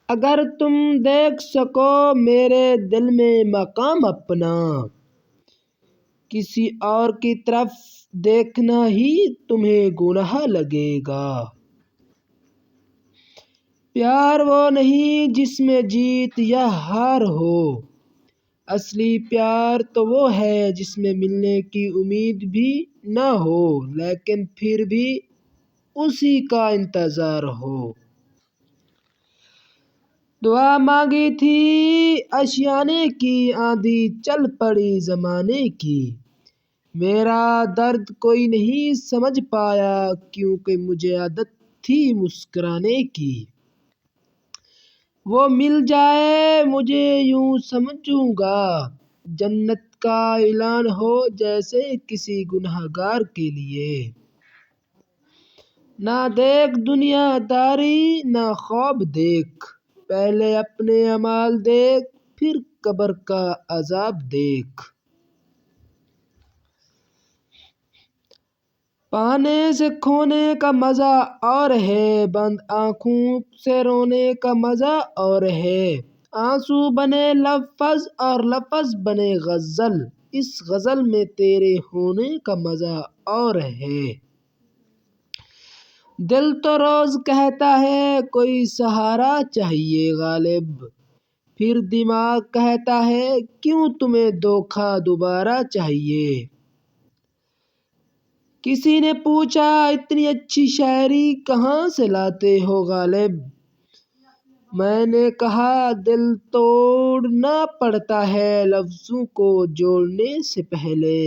اگر تم دیکھ سکو میرے دل میں مقام اپنا، کسی اور کی طرف دیکھنا ہی تمہیں گناہ لگے گا۔ پیار وہ نہیں جس میں جیت یا ہار ہو، اصلی پیار تو وہ ہے جس میں ملنے کی امید بھی نہ ہو لیکن پھر بھی اسی کا انتظار ہو۔ دعا مانگی تھی آشیانے کی، آندھی چل پڑی زمانے کی، میرا درد کوئی نہیں سمجھ پایا کیونکہ مجھے عادت تھی مسکرانے کی۔ وہ مل جائے مجھے یوں سمجھوں گا جنت کا اعلان ہو جیسے کسی گنہگار کے لیے۔ نہ دیکھ دنیا داری نہ خواب دیکھ، پہلے اپنے اعمال دیکھ پھر قبر کا عذاب دیکھ۔ پانے سے کھونے کا مزہ اور ہے، بند آنکھوں سے رونے کا مزہ اور ہے، آنسو بنے لفظ اور لفظ بنے غزل، اس غزل میں تیرے ہونے کا مزہ اور ہے۔ دل تو روز کہتا ہے کوئی سہارا چاہیے غالب، پھر دماغ کہتا ہے کیوں تمہیں دھوکہ دوبارہ چاہیے۔ کسی نے پوچھا اتنی اچھی شاعری کہاں سے لاتے ہو غالب، میں نے کہا دل توڑنا پڑتا ہے لفظوں کو جوڑنے سے پہلے۔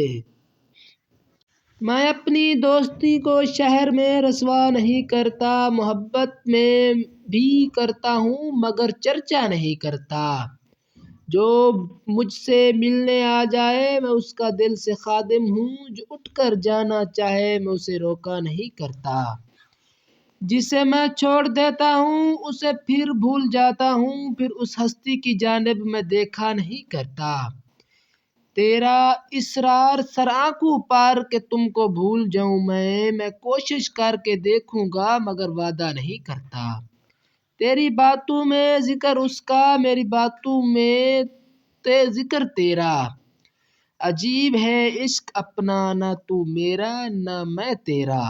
میں اپنی دوستی کو شہر میں رسوا نہیں کرتا، محبت میں بھی کرتا ہوں مگر چرچا نہیں کرتا۔ جو مجھ سے ملنے آ جائے میں اس کا دل سے خادم ہوں، جو اٹھ کر جانا چاہے میں اسے روکا نہیں کرتا۔ جسے میں چھوڑ دیتا ہوں اسے پھر بھول جاتا ہوں، پھر اس ہستی کی جانب میں دیکھا نہیں کرتا۔ تیرا اصرار سر آنکھوں پار کہ تم کو بھول جاؤں میں کوشش کر کے دیکھوں گا مگر وعدہ نہیں کرتا۔ تیری باتوں میں ذکر اس کا، میری باتوں میں ذکر تیرا، عجیب ہے عشق اپنا، نہ تو میرا نہ میں تیرا۔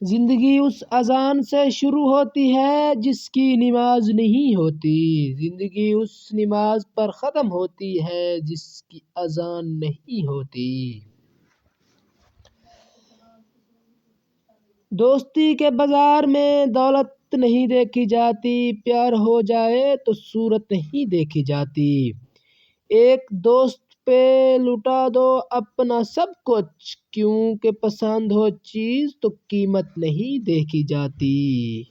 زندگی اس اذان سے شروع ہوتی ہے جس کی نماز نہیں ہوتی، زندگی اس نماز پر ختم ہوتی ہے جس کی اذان نہیں ہوتی۔ دوستی کے بازار میں دولت نہیں دیکھی جاتی، پیار ہو جائے تو صورت نہیں دیکھی جاتی۔ ایک دوست پہ لٹا دو اپنا سب کچھ، کیونکہ پسند ہو چیز تو قیمت نہیں دیکھی جاتی۔